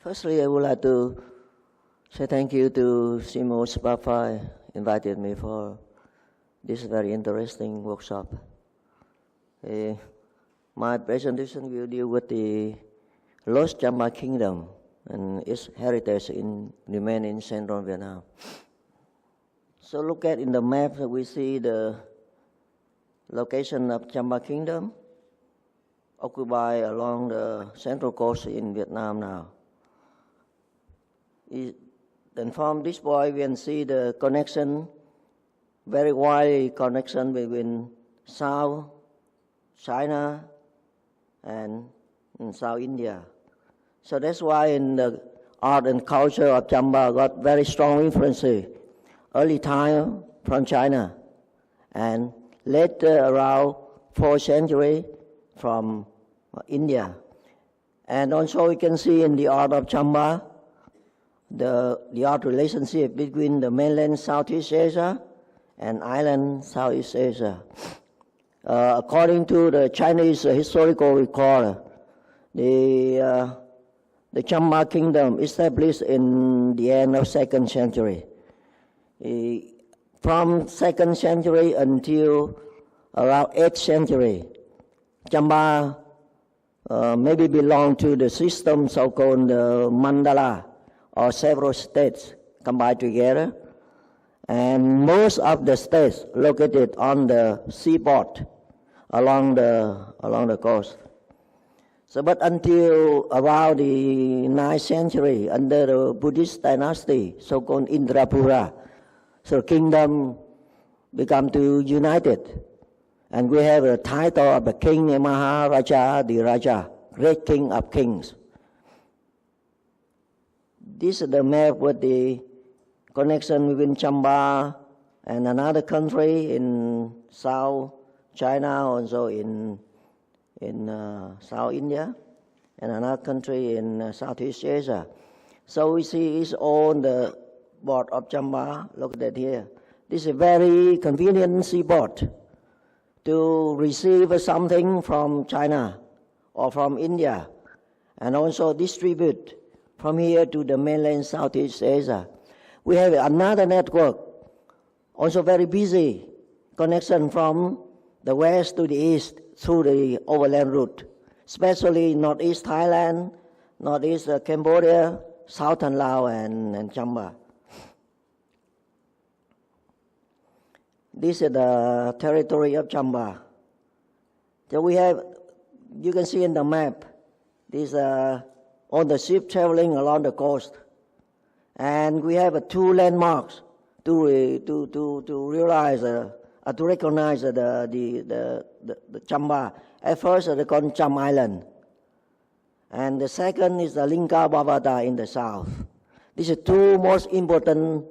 Firstly, I would like to say thank you to Simo Spafai invited me for this very interesting workshop. My presentation will deal with the lost Champa kingdom and its heritage remain in central Vietnam. So look at in the map, we see the location of Champa kingdom occupied along the central coast in Vietnam now. Then from this point, we can see the connection, very wide connection between South China and South India. So that's why in the art and culture of Champa got very strong influence. Early time from China, and later around 4th century from India. And also we can see in the art of Champa the art relationship between the mainland Southeast Asia and island Southeast Asia. According to the Chinese historical record, the Champa kingdom established in the end of 2nd century. From 2nd century until around 8th century, Champa maybe belonged to the system so-called mandala, or several states combined together, and most of the states located on the seaport along the coast. So, but until around the 9th century, under the Buddhist dynasty, so-called Indrapura, so kingdom become to united, and we have a title of the King Maharaja, the Raja, great king of kings. This is the map with the connection between Champa and another country in South China, also in South India, and another country in Southeast Asia. So we see it's on the board of Champa. Look at that here. This is a very convenient seaport to receive something from China or from India, and also distribute from here to the mainland Southeast Asia. We have another network, also very busy, connection from the west to the east through the overland route, especially northeast Thailand, northeast Cambodia, southern Laos, and Champa. This is the territory of Champa. So we have, you can see in the map, this on the ship traveling along the coast, and we have two landmarks to realize to recognize the Champa. At first, they call Cham Island, and the second is the Lingka Bhavata in the south. These are two most important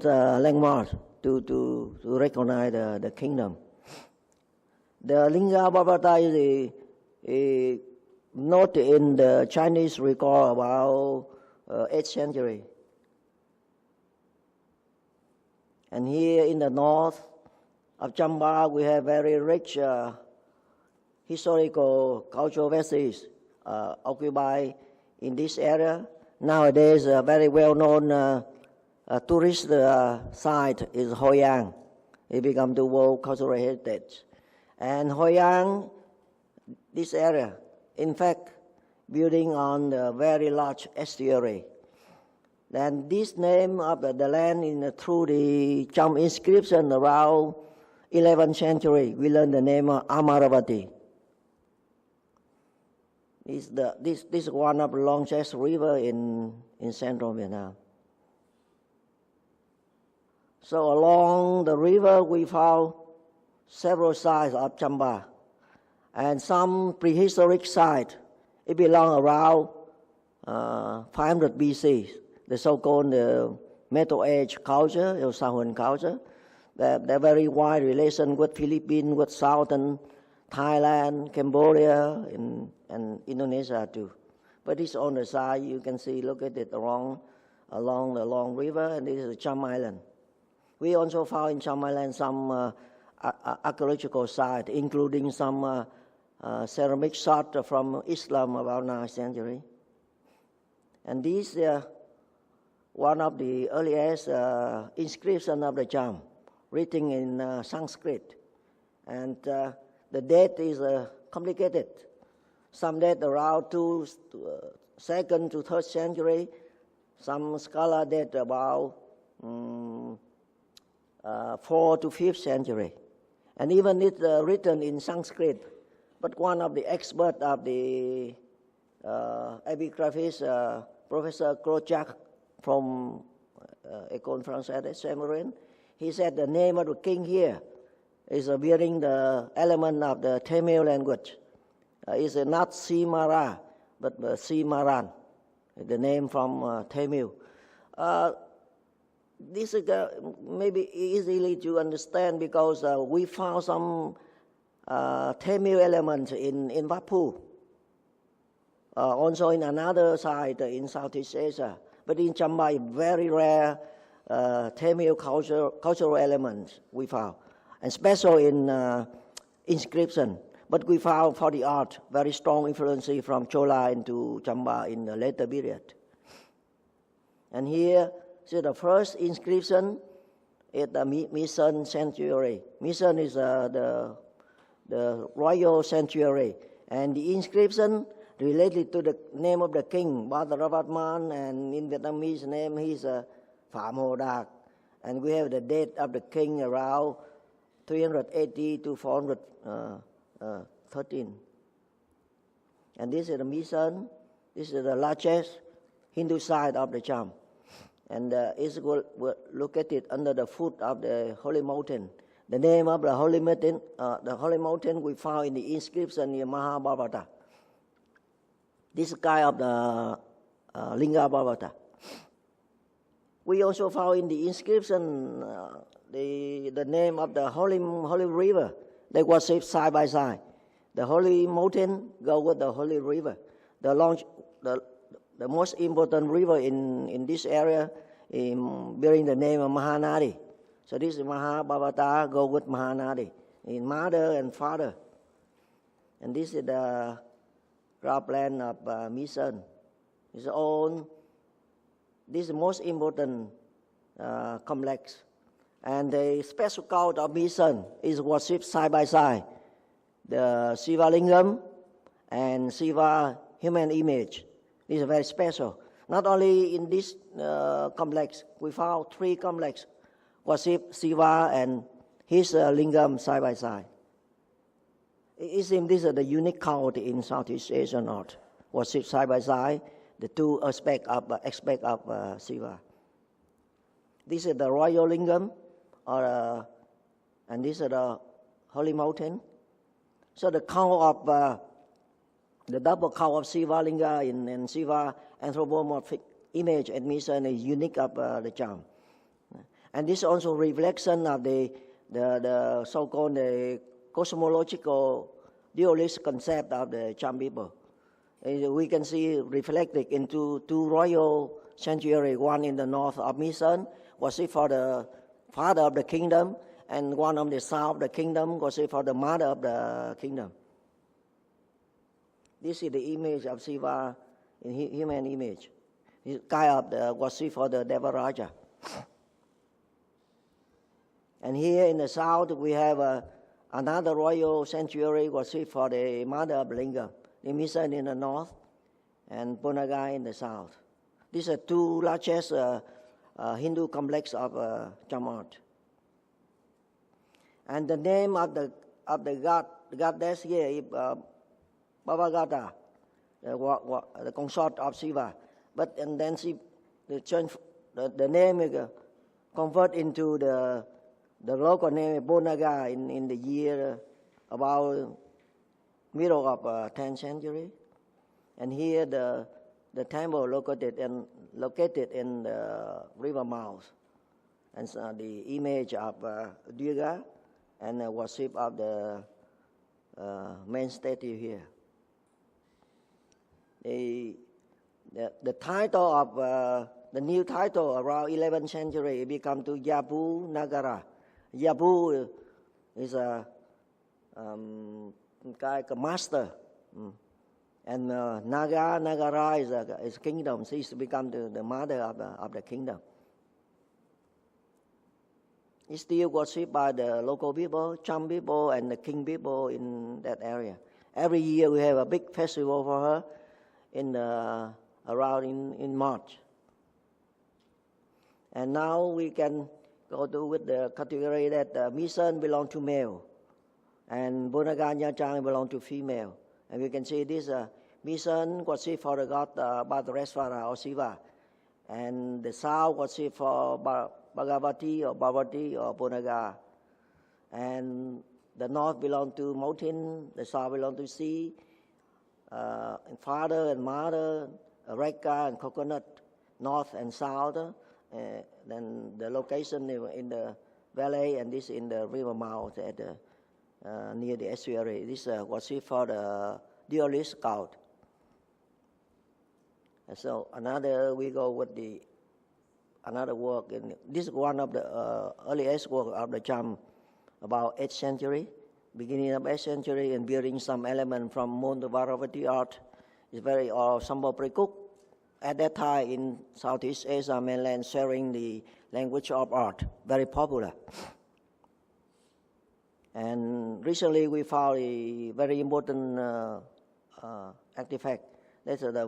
landmarks to recognize the kingdom. The Lingka Bhavata is note in the Chinese record about 8th century. And here in the north of Champa, we have very rich historical cultural vestiges occupied in this area. Nowadays, a very well-known tourist site is Hoi An. It become the World Cultural Heritage. And Hoi An, this area, in fact, building on a very large estuary. Then this name of the land through the Cham inscription around 11th century, we learn the name of Amaravati. This is one of the longest river in central Vietnam. So along the river, we found several sites of Champa, and some prehistoric site. It belongs around 500 BC, the so-called Metal Age culture, or Sahuan culture. They're very wide relation with Philippines, with southern Thailand, Cambodia, and Indonesia too. But this on the side, you can see, look at it along the long river, and this is Cham Island. We also found in Cham Island some archaeological sites, including some ceramic shot from Islam about 9th century. And this one of the earliest inscription of the Cham, written in Sanskrit. And the date is complicated. Some date around 2nd to 3rd century. Some scholar date about 4th to 5th century. And even it's written in Sanskrit. But one of the experts of the epigraphist, Professor Krojak from École Française de Saint-Marin, he said the name of the king here is bearing the element of the Tamil language. It's not Simara, but Simaran, the name from Tamil. This is maybe easily to understand because we found some Tamil elements in Vapu, also in another side in Southeast Asia. But in Champa, very rare Tamil cultural elements we found, and special in inscription. But we found for the art very strong influence from Chola into Champa in the later period. And here, see the first inscription is the Mission sanctuary. Mission is the royal sanctuary, and the inscription related to the name of the king, Badaravatman, and in Vietnamese name he's Phạm Hồ Đạt. And we have the date of the king around 380 to 413. And this is the Mission. This is the largest Hindu site of the Cham. And it's located under the foot of the holy mountain. The name of the holy mountain we found in the inscription in Mahabharata. This guy of the Linga Bhavata. We also found in the inscription the name of the holy river. They worship side by side. The holy mountain go with the holy river. The most important river in this area bearing the name of Mahanadi. So this is Mahabharata go with Mahanadi in mother and father. And this is the cropland of Mission. This is the most important complex. And the special cult of Mission is worshipped side by side. The Shiva Lingam and Shiva human image. This is very special. Not only in this complex, we found 3 complexes. Worship Shiva and his lingam side by side. It seems this is the unique cult in Southeast Asia North. Worship side by side, the 2 aspects of Shiva. This is the royal lingam, and this is the holy mountain. So the count of the double count of Shiva Linga and Shiva anthropomorphic image at Mission is unique of the Cham. And this is also reflection of the so-called the cosmological dualist concept of the Cham people. We can see reflected into 2 royal sanctuaries, one in the north of Mission, worship for the father of the kingdom, and one on the south of the kingdom, worship for the mother of the kingdom. This is the image of Shiva in human image. It's kind of the worship for the Devaraja. And here in the south, we have another royal sanctuary worship for the mother of Lingam, the Mission in the north and Ponagai in the south. These are 2 largest Hindu complex of Chamart. And the name of the goddess here is Bhavagata, the consort of Shiva. But and then the name is converted into the local name Bonaga in the year about middle of 10th century. And here the temple located in the river mouth. And so the image of Durga and the worship of the main statue here. The title of the new title around 11th century become to Yabu Nagara. Yabu is a master, And Nagara is a kingdom. She is to become the mother of the kingdom. It's still worshipped by the local people, Cham people, and the king people in that area. Every year we have a big festival for her around in March. And now we can go to with the category that Misan belong to male, and Bunaga Nha Trang belong to female. And we can see this Misan worship for the god Bhadresvara or Shiva, and the South worship for Bhagavati or Bhavati or Bunaga, and the North belong to mountain, the South belong to sea, and father and mother, Reka and coconut, North and South. Then the location in the valley, and this in the river mouth at near the estuary. This worship for the dualist cult. And so we go with another work. This is one of the earliest work of the Cham, about 8th century, beginning of 8th century, and bearing some element from Montevaravati art. It's very Sambal Prekuk. At that time in Southeast Asia mainland, sharing the language of art, very popular. And recently we found a very important artifact. That's the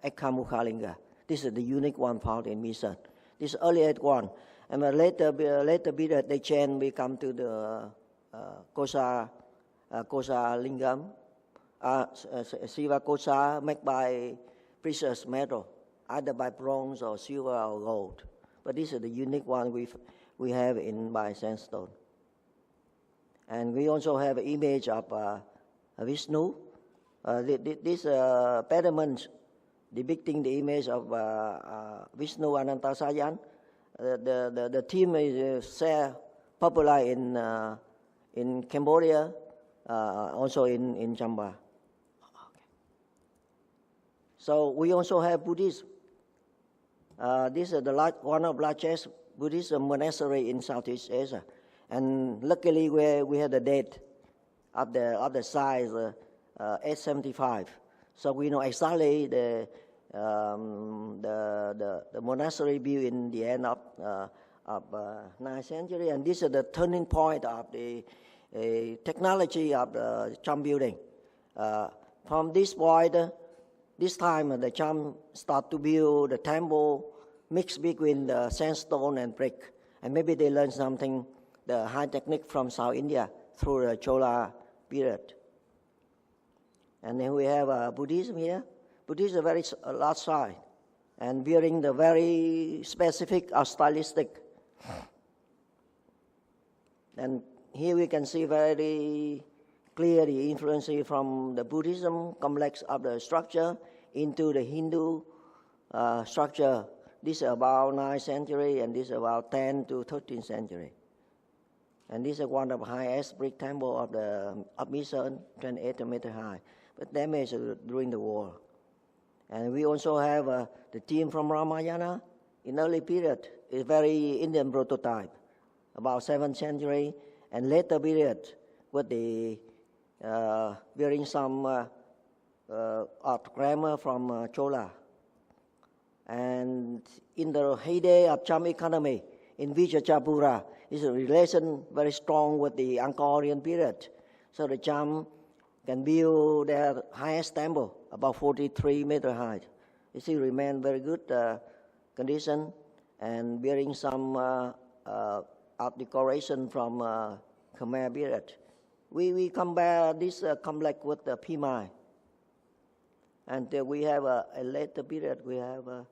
Ekkamukhalinga. This is the unique one found in Misan. This is the earliest one. And later period they change, we come to the Kosa Lingam, Siva Kosa made by precious metal, either by bronze or silver or gold. But this is the unique one we have by sandstone. And we also have an image of Vishnu. This pediment depicting the image of Vishnu Anantasayan. The theme is popular in Cambodia, also in Champa. So we also have Buddhism. This is one of the largest Buddhist monastery in Southeast Asia, and luckily we have the date of the size 875. So we know exactly the monastery built in the end of 9th century, and this is the turning point of the technology of the Cham building. From this point. This time the Cham start to build the temple mixed between the sandstone and brick. And maybe they learned something, the high technique from South India through the Chola period. And then we have Buddhism here. Buddhism is a very large size and bearing the very specific or stylistic. And here we can see very clearly influence from the Buddhism complex of the structure into the Hindu structure. This is about 9th century, and this is about 10th to 13th century. And this is one of the highest brick temple of Misan, 28 meters high, but damaged during the war. And we also have the theme from Ramayana in early period. It's very Indian prototype, about 7th century, and later period with the bearing some art grammar from Chola. And in the heyday of Cham economy, in Vijayapura, is a relation very strong with the Angkorian period. So the Cham can build their highest temple, about 43 meters high. It still remain very good condition, and bearing some art decoration from Khmer period. We compare this complex with the Pimai. And we have a later period. We have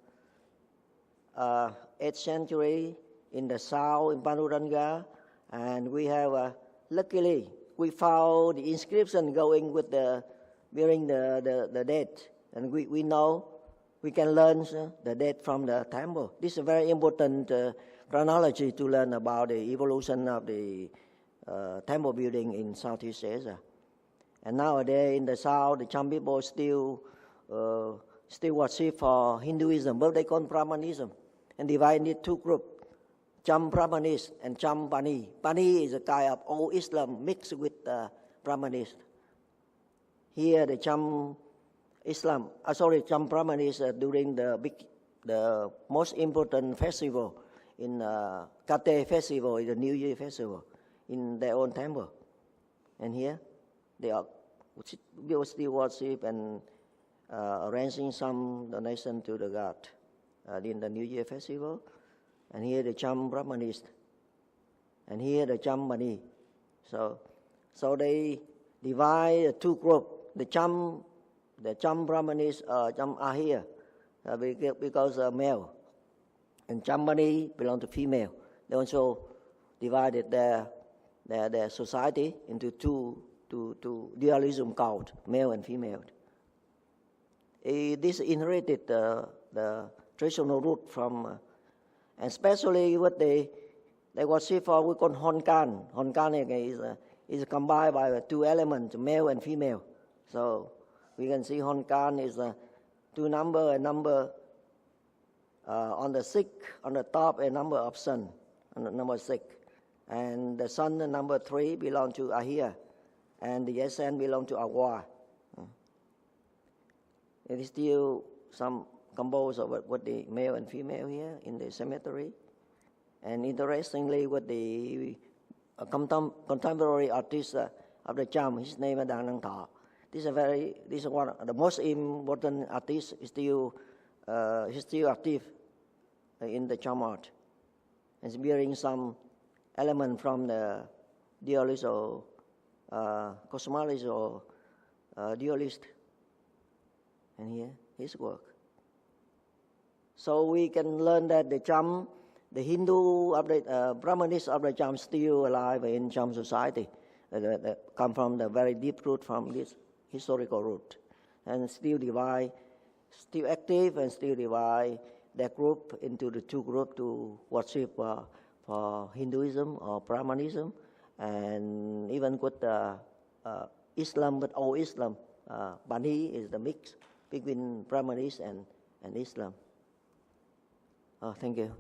8th century in the south, in Panuranga. And we have, luckily, we found the inscription going with bearing the date. And we know, we can learn the date from the temple. This is a very important chronology to learn about the evolution of the temple building in Southeast Asia. And nowadays in the south, the Cham people still worship for Hinduism, but they call Brahmanism, and divide into two groups, Cham Brahmanist and Cham Pani. Pani is a kind of old Islam mixed with Brahmanist. Here the Cham Islam. Cham Brahmanis during the most important festival in Kate festival, the New Year festival, in their own temple. And here they are still worship and arranging some donation to the God in the New Year festival. And here the Cham Brahmanis, and here the Cham Mani. So they divide the two groups. The Cham Brahmanis, Cham are here because male, and Cham Mani belong to female. They also divided their society into two dualism called male and female. This inherited the traditional root from, and especially what they worship for, we call Honkan. Honkan is combined by two elements, male and female. So we can see Honkan is two number, a number on the 6, on the top, a number of sun, number 6. And the sun, number 3, belong to Ahia, and the Yasen belong to Awa. It is still some composed of what the male and female here in the cemetery. And interestingly, what the contemporary artist of the Cham, his name is Dang Nang Tha. This is one of the most important artists. He's still active in the Cham art. He's bearing some element from the dualist or cosmologist or dualist. And here, his work. So we can learn that the Cham, the Hindu of the Brahmanis of the Cham, still alive in Cham society. Come from the very deep root from this historical root, and still active, and still divide their group into the two groups to worship for Hinduism or Brahmanism, and even with Islam, but all Islam. Bani is the mix between Brahmanis and Islam. Thank you.